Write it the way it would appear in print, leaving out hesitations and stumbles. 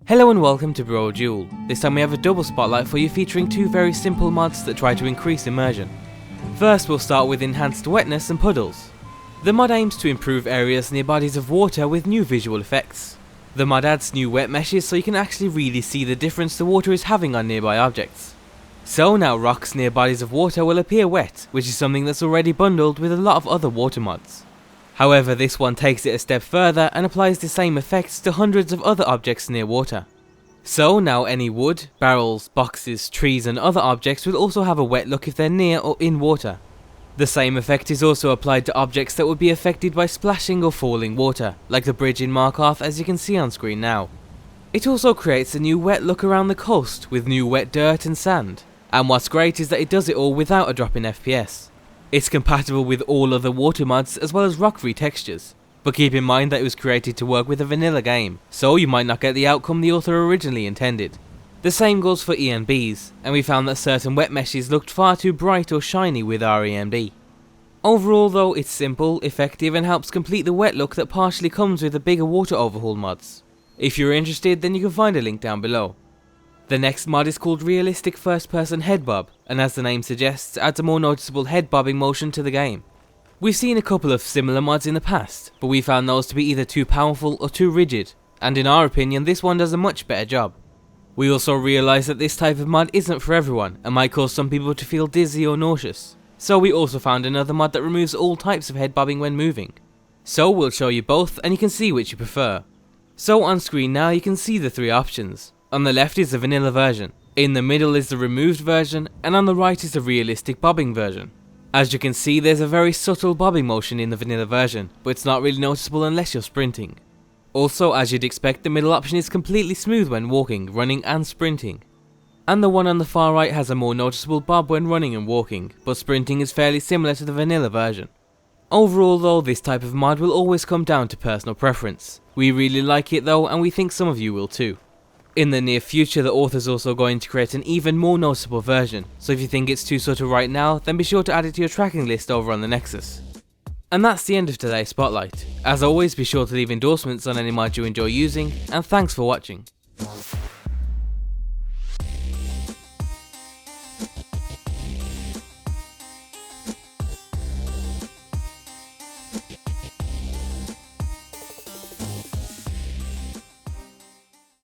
Hello and welcome to Brodual. This time we have a double spotlight for you featuring two very simple mods that try to increase immersion. First we'll start with Enhanced Wetness and Puddles. The mod aims to improve areas near bodies of water with new visual effects. The mod adds new wet meshes so you can actually really see the difference the water is having on nearby objects. So now rocks near bodies of water will appear wet, which is something that's already bundled with a lot of other water mods. However, this one takes it a step further and applies the same effects to hundreds of other objects near water. So now any wood, barrels, boxes, trees and other objects will also have a wet look if they're near or in water. The same effect is also applied to objects that would be affected by splashing or falling water, like the bridge in Markarth as you can see on screen now. It also creates a new wet look around the coast with new wet dirt and sand, and what's great is that it does it all without a drop in FPS. It's compatible with all other water mods as well as rock-free textures, but keep in mind that it was created to work with a vanilla game, so you might not get the outcome the author originally intended. The same goes for ENBs, and we found that certain wet meshes looked far too bright or shiny with our ENB. Overall though, it's simple, effective and helps complete the wet look that partially comes with the bigger water overhaul mods. If you're interested, then you can find a link down below. The next mod is called Realistic First Person Head Bob, and as the name suggests, adds a more noticeable head bobbing motion to the game. We've seen a couple of similar mods in the past, but we found those to be either too powerful or too rigid, and in our opinion this one does a much better job. We also realised that this type of mod isn't for everyone, and might cause some people to feel dizzy or nauseous. So we also found another mod that removes all types of head bobbing when moving. So we'll show you both and you can see which you prefer. So on screen now you can see the three options. On the left is the vanilla version, in the middle is the removed version, and on the right is the realistic bobbing version. As you can see, there's a very subtle bobbing motion in the vanilla version, but it's not really noticeable unless you're sprinting. Also, as you'd expect, the middle option is completely smooth when walking, running and sprinting. And the one on the far right has a more noticeable bob when running and walking, but sprinting is fairly similar to the vanilla version. Overall though, this type of mod will always come down to personal preference. We really like it though, and we think some of you will too. In the near future, the author's also going to create an even more noticeable version, so if you think it's too subtle right now, then be sure to add it to your tracking list over on the Nexus. And that's the end of today's spotlight. As always, be sure to leave endorsements on any mod you enjoy using, and thanks for watching.